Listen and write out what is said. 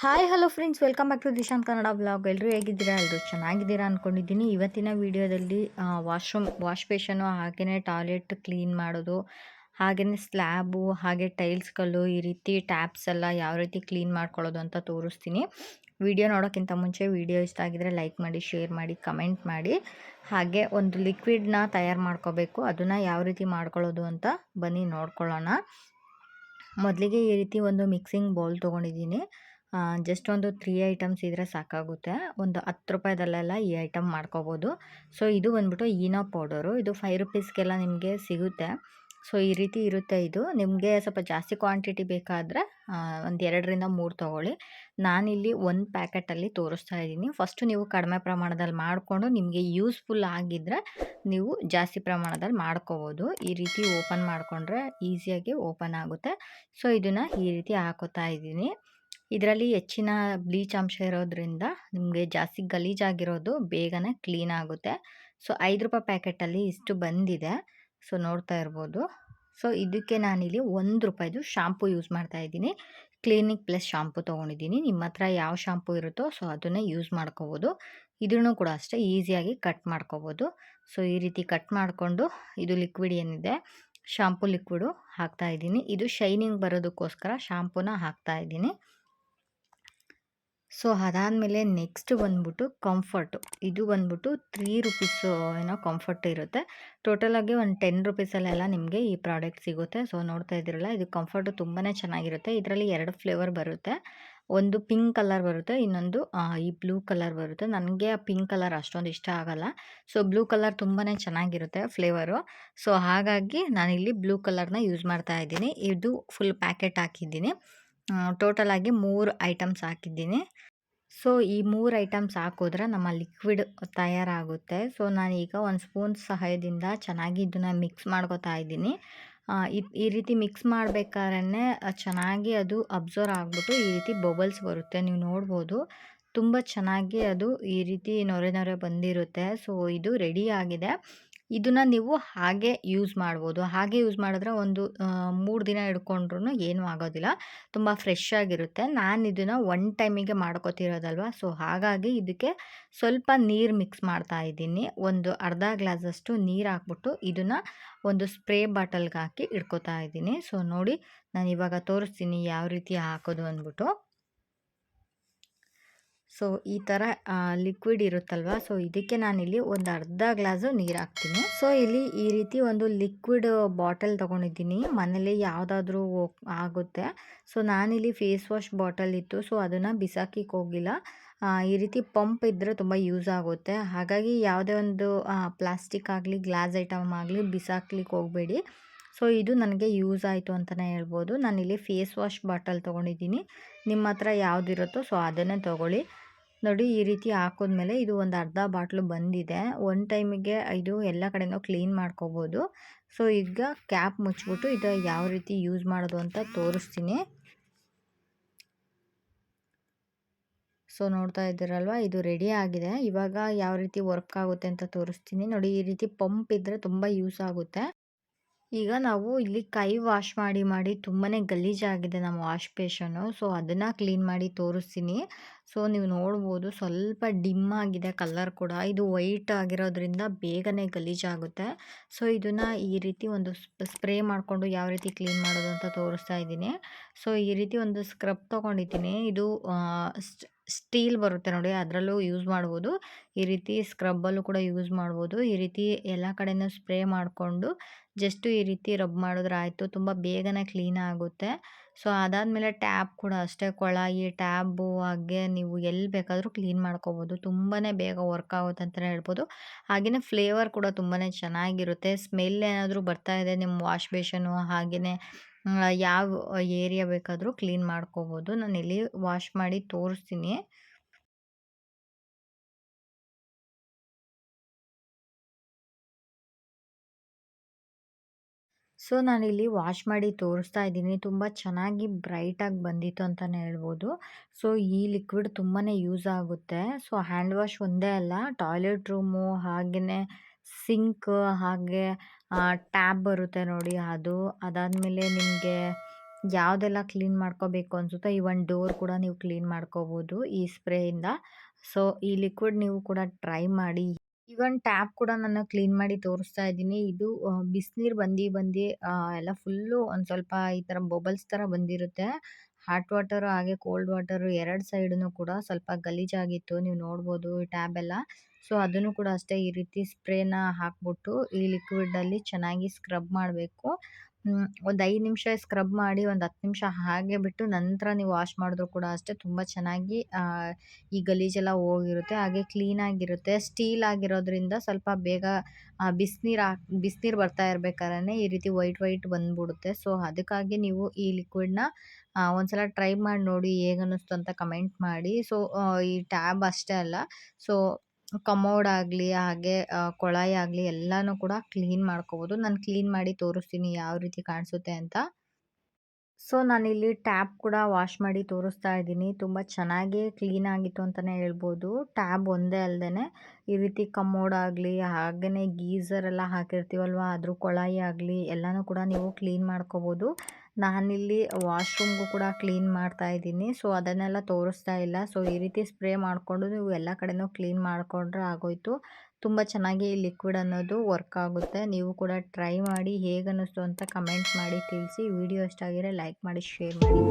Hi hello friends, welcome back to Dishant Kannada blog. ಎಲ್ಲರೂ ಹೇಗಿದ್ದೀರಾ? ಎಲ್ಲರೂ ಚೆನ್ನಾಗಿದ್ದೀರಾ ಅಂದ್ಕೊಂಡಿದ್ದೀನಿ. ಇವತ್ತಿನ ವಿಡಿಯೋದಲ್ಲಿ ವಾಶ್ ಬೇಷನು ಹಾಗೆಯೇ ಟಾಯ್ಲೆಟ್ ಕ್ಲೀನ್ ಮಾಡೋದು, ಹಾಗೆಯೇ ಸ್ಲ್ಯಾಬು, ಹಾಗೆ ಟೈಲ್ಸ್ಗಳು, ಈ ರೀತಿ ಟ್ಯಾಪ್ಸ್ ಎಲ್ಲ ಯಾವ ರೀತಿ ಕ್ಲೀನ್ ಮಾಡ್ಕೊಳ್ಳೋದು ಅಂತ ತೋರಿಸ್ತೀನಿ. ವಿಡಿಯೋ ನೋಡೋಕ್ಕಿಂತ ಮುಂಚೆ ವಿಡಿಯೋ ಇಷ್ಟ ಆಗಿದರೆ ಲೈಕ್ ಮಾಡಿ, ಶೇರ್ ಮಾಡಿ, ಕಮೆಂಟ್ ಮಾಡಿ. ಹಾಗೆ ಒಂದು ಲಿಕ್ವಿಡ್ನ ತಯಾರು ಮಾಡ್ಕೋಬೇಕು, ಅದನ್ನು ಯಾವ ರೀತಿ ಮಾಡ್ಕೊಳ್ಳೋದು ಅಂತ ಬನ್ನಿ ನೋಡ್ಕೊಳ್ಳೋಣ. ಮೊದಲಿಗೆ ಈ ರೀತಿ ಒಂದು ಮಿಕ್ಸಿಂಗ್ ಬೌಲ್ ತೊಗೊಂಡಿದ್ದೀನಿ. ಜಸ್ಟ್ ಒಂದು 3 ಐಟಮ್ಸ್ ಇದ್ದರೆ ಸಾಕಾಗುತ್ತೆ. ಒಂದು 10 ರೂಪಾಯಿದಲ್ಲೆಲ್ಲ ಈ ಐಟಮ್ ಮಾಡ್ಕೋಬೋದು. ಸೊ ಇದು ಬಂದ್ಬಿಟ್ಟು ಈನೋ ಪೌಡರು. ಇದು 5 ರುಪೀಸ್ಗೆಲ್ಲ ನಿಮಗೆ ಸಿಗುತ್ತೆ. ಸೊ ಈ ರೀತಿ ಇರುತ್ತೆ ಇದು. ನಿಮಗೆ ಸ್ವಲ್ಪ ಜಾಸ್ತಿ ಕ್ವಾಂಟಿಟಿ ಬೇಕಾದರೆ ಒಂದು 2ರಿಂದ 3 ತೊಗೊಳ್ಳಿ. ನಾನಿಲ್ಲಿ 1 ಪ್ಯಾಕೆಟಲ್ಲಿ ತೋರಿಸ್ತಾ ಇದ್ದೀನಿ. ಫಸ್ಟು ನೀವು ಕಡಿಮೆ ಪ್ರಮಾಣದಲ್ಲಿ ಮಾಡಿಕೊಂಡು ನಿಮಗೆ ಯೂಸ್ಫುಲ್ ಆಗಿದ್ದರೆ ನೀವು ಜಾಸ್ತಿ ಪ್ರಮಾಣದಲ್ಲಿ ಮಾಡ್ಕೋಬೋದು. ಈ ರೀತಿ ಓಪನ್ ಮಾಡಿಕೊಂಡ್ರೆ ಈಸಿಯಾಗಿ ಓಪನ್ ಆಗುತ್ತೆ. ಸೊ ಇದನ್ನು ಈ ರೀತಿ ಹಾಕೋತಾ ಇದ್ದೀನಿ. ಇದರಲ್ಲಿ ಹೆಚ್ಚಿನ ಬ್ಲೀಚ್ ಅಂಶ ಇರೋದ್ರಿಂದ ನಿಮಗೆ ಜಾಸ್ತಿ ಗಲೀಜಾಗಿರೋದು ಬೇಗನೆ ಕ್ಲೀನ್ ಆಗುತ್ತೆ. ಸೊ 5 ರೂಪಾಯಿ ಪ್ಯಾಕೆಟಲ್ಲಿ ಇಷ್ಟು ಬಂದಿದೆ. ಸೊ ನೋಡ್ತಾ ಇರ್ಬೋದು. ಸೊ ಇದಕ್ಕೆ ನಾನಿಲ್ಲಿ 1 ರೂಪಾಯಿದು ಶಾಂಪು ಯೂಸ್ ಮಾಡ್ತಾ ಇದ್ದೀನಿ. ಕ್ಲಿನಿಕ್ ಪ್ಲಸ್ ಶಾಂಪು ತೊಗೊಂಡಿದ್ದೀನಿ. ನಿಮ್ಮ ಹತ್ರ ಯಾವ ಶಾಂಪು ಇರುತ್ತೋ ಸೊ ಅದನ್ನೇ ಯೂಸ್ ಮಾಡ್ಕೋಬೋದು. ಇದನ್ನು ಕೂಡ ಅಷ್ಟೇ ಈಸಿಯಾಗಿ ಕಟ್ ಮಾಡ್ಕೋಬೋದು. ಸೊ ಈ ರೀತಿ ಕಟ್ ಮಾಡಿಕೊಂಡು ಇದು ಲಿಕ್ವಿಡ್ ಏನಿದೆ ಶಾಂಪು ಲಿಕ್ವಿಡು ಹಾಕ್ತಾ ಇದ್ದೀನಿ. ಇದು ಶೈನಿಂಗ್ ಬರೋದಕ್ಕೋಸ್ಕರ ಶಾಂಪೂನ ಹಾಕ್ತಾ ಇದ್ದೀನಿ. ಸೊ ಅದಾದಮೇಲೆ ನೆಕ್ಸ್ಟ್ ಬಂದ್ಬಿಟ್ಟು ಕಂಫರ್ಟು. ಇದು ಬಂದ್ಬಿಟ್ಟು 3 ರುಪೀಸು ಏನೋ ಕಂಫರ್ಟ್ ಇರುತ್ತೆ. ಟೋಟಲಾಗಿ ಒಂದು 10 ರುಪೀಸಲ್ಲೆಲ್ಲ ನಿಮಗೆ ಈ ಪ್ರಾಡಕ್ಟ್ ಸಿಗುತ್ತೆ. ಸೊ ನೋಡ್ತಾ ಇದ್ದೀರಲ್ಲ, ಇದು ಕಂಫರ್ಟು ತುಂಬಾ ಚೆನ್ನಾಗಿರುತ್ತೆ. ಇದರಲ್ಲಿ 2 ಫ್ಲೇವರ್ ಬರುತ್ತೆ. ಒಂದು ಪಿಂಕ್ ಕಲರ್ ಬರುತ್ತೆ, ಇನ್ನೊಂದು ಈ ಬ್ಲೂ ಕಲರ್ ಬರುತ್ತೆ. ನನಗೆ ಆ ಪಿಂಕ್ ಕಲರ್ ಅಷ್ಟೊಂದು ಇಷ್ಟ ಆಗಲ್ಲ. ಸೊ ಬ್ಲೂ ಕಲರ್ ತುಂಬಾ ಚೆನ್ನಾಗಿರುತ್ತೆ ಫ್ಲೇವರು. ಸೊ ಹಾಗಾಗಿ ನಾನಿಲ್ಲಿ ಬ್ಲೂ ಕಲರ್ನ ಯೂಸ್ ಮಾಡ್ತಾ ಇದ್ದೀನಿ. ಇದು ಫುಲ್ ಪ್ಯಾಕೆಟ್ ಹಾಕಿದ್ದೀನಿ. ಟೋಟಲಾಗಿ 3 ಐಟಮ್ಸ್ ಹಾಕಿದ್ದೀನಿ. ಸೊ ಈ 3 ಐಟಮ್ಸ್ ಹಾಕಿದ್ರೆ ನಮ್ಮ ಲಿಕ್ವಿಡ್ ತಯಾರಾಗುತ್ತೆ. ಸೊ ನಾನೀಗ ಒಂದು ಸ್ಪೂನ್ ಸಹಾಯದಿಂದ ಚೆನ್ನಾಗಿ ಇದನ್ನು ಮಿಕ್ಸ್ ಮಾಡ್ಕೊತಾ ಇದ್ದೀನಿ. ಈ ರೀತಿ ಮಿಕ್ಸ್ ಮಾಡಬೇಕಾದ್ರೆ ಚೆನ್ನಾಗಿ ಅದು ಅಬ್ಸರ್ವ್ ಆಗಿಬಿಟ್ಟು ಈ ರೀತಿ ಬಬಲ್ಸ್ ಬರುತ್ತೆ. ನೀವು ನೋಡ್ಬೋದು, ತುಂಬ ಚೆನ್ನಾಗಿ ಅದು ಈ ರೀತಿ ನೊರೆ ನೊರೆ ಬಂದಿರುತ್ತೆ. ಸೊ ಇದು ರೆಡಿ ಆಗಿದೆ. ಇದನ್ನು ನೀವು ಹಾಗೆ ಯೂಸ್ ಮಾಡ್ಬೋದು. ಹಾಗೆ ಯೂಸ್ ಮಾಡಿದ್ರೆ ಒಂದು 3 ದಿನ ಹಿಡ್ಕೊಂಡ್ರೂ ಏನೂ ಆಗೋದಿಲ್ಲ. ತುಂಬ ಫ್ರೆಶ್ ಆಗಿರುತ್ತೆ. ನಾನು ಇದನ್ನು 1 ಟೈಮಿಗೆ ಮಾಡ್ಕೊತಿರೋದಲ್ವ. ಸೊ ಹಾಗಾಗಿ ಇದಕ್ಕೆ ಸ್ವಲ್ಪ ನೀರು ಮಿಕ್ಸ್ ಮಾಡ್ತಾ ಇದ್ದೀನಿ. ಒಂದು ಅರ್ಧ ಗ್ಲಾಸಷ್ಟು ನೀರು ಹಾಕ್ಬಿಟ್ಟು ಇದನ್ನು ಒಂದು ಸ್ಪ್ರೇ ಬಾಟಲ್ಗೆ ಹಾಕಿ ಇಟ್ಕೋತಾ ಇದ್ದೀನಿ. ಸೊ ನೋಡಿ, ನಾನು ಇವಾಗ ತೋರಿಸ್ತೀನಿ ಯಾವ ರೀತಿ ಹಾಕೋದು ಅಂದ್ಬಿಟ್ಟು. ಸೊ ಈ ಥರ ಲಿಕ್ವಿಡ್ ಇರುತ್ತಲ್ವ, ಸೊ ಇದಕ್ಕೆ ನಾನಿಲ್ಲಿ ಒಂದು ಅರ್ಧ ಗ್ಲಾಸು ನೀರು ಹಾಕ್ತೀನಿ. ಸೊ ಇಲ್ಲಿ ಈ ರೀತಿ ಒಂದು ಲಿಕ್ವಿಡ್ ಬಾಟಲ್ ತೊಗೊಂಡಿದ್ದೀನಿ. ಮನೇಲಿ ಯಾವುದಾದ್ರೂ ಆಗುತ್ತೆ. ಸೊ ನಾನಿಲ್ಲಿ ಫೇಸ್ ವಾಶ್ ಬಾಟಲ್ ಇತ್ತು, ಸೊ ಅದನ್ನು ಬಿಸಾಕಿಕ್ಕೆ ಹೋಗಿಲ್ಲ. ಈ ರೀತಿ ಪಂಪ್ ಇದ್ದರೆ ತುಂಬ ಯೂಸ್ ಆಗುತ್ತೆ. ಹಾಗಾಗಿ ಯಾವುದೇ ಒಂದು ಪ್ಲಾಸ್ಟಿಕ್ ಆಗಲಿ ಗ್ಲಾಸ್ ಐಟಮ್ ಆಗಲಿ ಬಿಸಾಕ್ಲಿಕ್ಕೆ ಹೋಗಬೇಡಿ. ಸೊ ಇದು ನನಗೆ ಯೂಸ್ ಆಯಿತು ಅಂತಲೇ ಹೇಳ್ಬೋದು. ನಾನಿಲ್ಲಿ ಫೇಸ್ ವಾಶ್ ಬಾಟಲ್ ತೊಗೊಂಡಿದ್ದೀನಿ. ನಿಮ್ಮ ಹತ್ರ ಯಾವುದಿರುತ್ತೋ ಸೊ ಅದನ್ನೇ ತೊಗೊಳ್ಳಿ. ನೋಡಿ, ಈ ರೀತಿ ಹಾಕಿದ್ಮೇಲೆ ಇದು ಒಂದು ಅರ್ಧ ಬಾಟ್ಲು ಬಂದಿದೆ. 1 ಟೈಮಿಗೆ ಇದು ಎಲ್ಲ ಕಡೆನೂ ಕ್ಲೀನ್ ಮಾಡ್ಕೋಬೋದು. ಸೊ ಈಗ ಕ್ಯಾಪ್ ಮುಚ್ಚಿಬಿಟ್ಟು ಇದು ಯಾವ ರೀತಿ ಯೂಸ್ ಮಾಡೋದು ಅಂತ ತೋರಿಸ್ತೀನಿ. ಸೊ ನೋಡ್ತಾ ಇದ್ದೀರಲ್ವ, ಇದು ರೆಡಿ ಆಗಿದೆ. ಇವಾಗ ಯಾವ ರೀತಿ ವರ್ಕ್ ಆಗುತ್ತೆ ಅಂತ ತೋರಿಸ್ತೀನಿ. ನೋಡಿ, ಈ ರೀತಿ ಪಂಪ್ ಇದ್ದರೆ ತುಂಬ ಯೂಸ್ ಆಗುತ್ತೆ. ಈಗ ನಾವು ಇಲ್ಲಿ ಕೈ ವಾಶ್ ಮಾಡಿ ತುಂಬಾ ಗಲೀಜಾಗಿದೆ ನಮ್ಮ ವಾಶ್ ಬೇಷನ್ನು. ಸೊ ಅದನ್ನು ಕ್ಲೀನ್ ಮಾಡಿ ತೋರಿಸ್ತೀನಿ. ಸೊ ನೀವು ನೋಡ್ಬೋದು, ಸ್ವಲ್ಪ ಡಿಮ್ ಆಗಿದೆ ಕಲರ್ ಕೂಡ. ಇದು ವೈಟ್ ಆಗಿರೋದ್ರಿಂದ ಬೇಗನೆ ಗಲೀಜಾಗುತ್ತೆ. ಸೊ ಇದನ್ನು ಈ ರೀತಿ ಒಂದು ಸ್ಪ್ರೇ ಮಾಡಿಕೊಂಡು ಯಾವ ರೀತಿ ಕ್ಲೀನ್ ಮಾಡೋದು ಅಂತ ತೋರಿಸ್ತಾ ಇದ್ದೀನಿ. ಸೊ ಈ ರೀತಿ ಒಂದು ಸ್ಕ್ರಬ್ ತೊಗೊಂಡಿದ್ದೀನಿ. ಇದು ಸ್ಟೀಲ್ ಬರುತ್ತೆ ನೋಡಿ, ಅದರಲ್ಲೂ ಯೂಸ್ ಮಾಡ್ಬೋದು. ಈ ರೀತಿ ಸ್ಕ್ರಬ್ಬಲ್ಲೂ ಕೂಡ ಯೂಸ್ ಮಾಡ್ಬೋದು. ಈ ರೀತಿ ಎಲ್ಲ ಕಡೆನೂ ಸ್ಪ್ರೇ ಮಾಡಿಕೊಂಡು ಜಸ್ಟು ಈ ರೀತಿ ರಬ್ ಮಾಡಿದ್ರೆ ಆಯಿತು. ತುಂಬ ಬೇಗನೆ ಕ್ಲೀನ್ ಆಗುತ್ತೆ. ಸೊ ಅದಾದಮೇಲೆ ಟ್ಯಾಪ್ ಕೂಡ ಅಷ್ಟೇ, ಕೊಳಾಯಿ ಟ್ಯಾಬು ಹಾಗೆ ನೀವು ಎಲ್ಲಿ ಬೇಕಾದರೂ ಕ್ಲೀನ್ ಮಾಡ್ಕೋಬೋದು. ತುಂಬಾ ಬೇಗ ವರ್ಕ್ ಆಗುತ್ತೆ ಅಂತಲೇ ಹೇಳ್ಬೋದು. ಹಾಗೆಯೇ ಫ್ಲೇವರ್ ಕೂಡ ತುಂಬಾ ಚೆನ್ನಾಗಿರುತ್ತೆ. ಸ್ಮೆಲ್ ಏನಾದರೂ ಬರ್ತಾ ಇದೆ ನಿಮ್ಮ ವಾಶ್ ಬೇಷನು, ಹಾಗೆಯೇ ಯಾವ ಏರಿಯಾ ಬೇಕಾದರೂ ಕ್ಲೀನ್ ಮಾಡ್ಕೋಬೋದು. ನಾನಿಲ್ಲಿ ವಾಶ್ ಮಾಡಿ ತೋರಿಸ್ತೀನಿ. ಸೊ ನಾನಿಲ್ಲಿ ವಾಶ್ ಮಾಡಿ ತೋರಿಸ್ತಾ ಇದ್ದೀನಿ. ತುಂಬ ಚೆನ್ನಾಗಿ ಬ್ರೈಟಾಗಿ ಬಂದಿತ್ತು ಅಂತಲೇ ಹೇಳ್ಬೋದು. ಸೊ ಈ ಲಿಕ್ವಿಡ್ ತುಂಬಾ ಯೂಸ್ ಆಗುತ್ತೆ. ಸೊ ಹ್ಯಾಂಡ್ ವಾಶ್ ಒಂದೇ ಅಲ್ಲ, ಟಾಯ್ಲೆಟ್ ರೂಮು, ಹಾಗೆಯೇ ಸಿಂಕ್, ಹಾಗೆ ಟ್ಯಾಬ್ ಬರುತ್ತೆ ನೋಡಿ ಅದು. ಅದಾದಮೇಲೆ ನಿಮಗೆ ಯಾವುದೆಲ್ಲ ಕ್ಲೀನ್ ಮಾಡ್ಕೋಬೇಕು ಅನ್ಸುತ್ತೋ ಈವನ್ ಡೋರ್ ಕೂಡ ನೀವು ಕ್ಲೀನ್ ಮಾಡ್ಕೋಬೋದು ಈ ಸ್ಪ್ರೇಯಿಂದ. ಸೊ ಈ ಲಿಕ್ವಿಡ್ ನೀವು ಕೂಡ ಟ್ರೈ ಮಾಡಿ. ಈವನ್ ಟ್ಯಾಪ್ ಕೂಡ ನಾನು ಕ್ಲೀನ್ ಮಾಡಿ ತೋರಿಸ್ತಾ ಇದ್ದೀನಿ. ಇದು ಬಿಸಿನೀರು ಬಂದು ಎಲ್ಲ ಫುಲ್ಲು ಒಂದು ಸ್ವಲ್ಪ ಈ ಥರ ಬಬಲ್ಸ್ ಥರ ಬಂದಿರುತ್ತೆ. ಹಾಟ್ ವಾಟರು ಹಾಗೆ ಕೋಲ್ಡ್ ವಾಟರು 2 ಸೈಡನ್ನು ಕೂಡ ಸ್ವಲ್ಪ ಗಲೀಜಾಗಿತ್ತು. ನೀವು ನೋಡ್ಬೋದು ಈ ಟ್ಯಾಬ್ ಎಲ್ಲ. ಸೊ ಅದನ್ನು ಕೂಡ ಅಷ್ಟೇ ಈ ರೀತಿ ಸ್ಪ್ರೇನ ಹಾಕ್ಬಿಟ್ಟು ಈ ಲಿಕ್ವಿಡಲ್ಲಿ ಚೆನ್ನಾಗಿ ಸ್ಕ್ರಬ್ ಮಾಡಬೇಕು. ಒಂದು 5 ನಿಮಿಷ ಸ್ಕ್ರಬ್ ಮಾಡಿ ಒಂದು 10 ನಿಮಿಷ ಹಾಗೆ ಬಿಟ್ಟು ನಂತರ ನೀವು ವಾಶ್ ಮಾಡಿದ್ರು ಕೂಡ ಅಷ್ಟೇ ತುಂಬ ಚೆನ್ನಾಗಿ ಈ ಗಲೀಜೆಲ್ಲ ಹೋಗಿರುತ್ತೆ. ಹಾಗೆ ಕ್ಲೀನಾಗಿರುತ್ತೆ. ಸ್ಟೀಲ್ ಆಗಿರೋದ್ರಿಂದ ಸ್ವಲ್ಪ ಬೇಗ ಬಿಸಿನೀರು ಬರ್ತಾ ಇರ್ಬೇಕಾದ್ರೆ ಈ ರೀತಿ ವೈಟ್ ಬಂದ್ಬಿಡುತ್ತೆ. ಸೊ ಅದಕ್ಕಾಗಿ ನೀವು ಈ ಲಿಕ್ವಿಡ್‌ನ ಒಂದ್ಸಲ ಟ್ರೈ ಮಾಡಿ ನೋಡಿ ಹೇಗನ್ನಿಸ್ತು ಅಂತ ಕಮೆಂಟ್ ಮಾಡಿ. ಸೊ ಈ ಟ್ಯಾಬ್ ಅಷ್ಟೇ ಅಲ್ಲ, ಸೊ ಕಮೋಡ್ ಆಗಲಿ ಹಾಗೆ ಕೊಳಾಯಿ ಆಗಲಿ ಎಲ್ಲಾನು ಕೂಡ ಕ್ಲೀನ್ ಮಾಡ್ಕೋಬೋದು. ನಾನು ಕ್ಲೀನ್ ಮಾಡಿ ತೋರಿಸ್ತೀನಿ ಯಾವ ರೀತಿ ಕಾಣಿಸುತ್ತೆ ಅಂತ. ಸೊ ನಾನಿಲ್ಲಿ ಟ್ಯಾಪ್ ಕೂಡ ವಾಶ್ ಮಾಡಿ ತೋರಿಸ್ತಾ ಇದ್ದೀನಿ. ತುಂಬ ಚೆನ್ನಾಗಿ ಕ್ಲೀನ್ ಆಗಿತ್ತು ಅಂತಲೇ ಹೇಳ್ಬೋದು. ಟ್ಯಾಬ್ ಒಂದೇ ಅಲ್ಲದೆ ಈ ರೀತಿ ಕಮೋಡ್ ಆಗಲಿ ಹಾಗೆಯೇ ಗೀಝರ್ ಎಲ್ಲ ಹಾಕಿರ್ತೀವಲ್ವ ಅದ್ರ ಕೊಳಾಯಿ ಆಗಲಿ ಎಲ್ಲನೂ ಕೂಡ ನೀವು ಕ್ಲೀನ್ ಮಾಡ್ಕೋಬೋದು. ನಾನಿಲ್ಲಿ ವಾಶ್ರೂಮ್ಗೂ ಕೂಡ ಕ್ಲೀನ್ ಮಾಡ್ತಾ ಇದ್ದೀನಿ. ಸೊ ಅದನ್ನೆಲ್ಲ ತೋರಿಸ್ತಾ ಇಲ್ಲ. ಸೊ ಈ ರೀತಿ ಸ್ಪ್ರೇ ಮಾಡಿಕೊಂಡು ನೀವು ಎಲ್ಲ ಕಡೆನೂ ಕ್ಲೀನ್ ಮಾಡಿಕೊಂಡ್ರೆ ಆಗೋಯ್ತು. ತುಂಬ ಚೆನ್ನಾಗಿ ಈ ಲಿಕ್ವಿಡ್ ಅನ್ನೋದು ವರ್ಕ್ ಆಗುತ್ತೆ. ನೀವು ಕೂಡ ಟ್ರೈ ಮಾಡಿ ಹೇಗನ್ನಿಸ್ತು ಅಂತ ಕಮೆಂಟ್ ಮಾಡಿ ತಿಳಿಸಿ. ವಿಡಿಯೋ ಇಷ್ಟ ಆಗಿದ್ರೆ ಲೈಕ್ ಮಾಡಿ, ಶೇರ್ ಮಾಡಿ.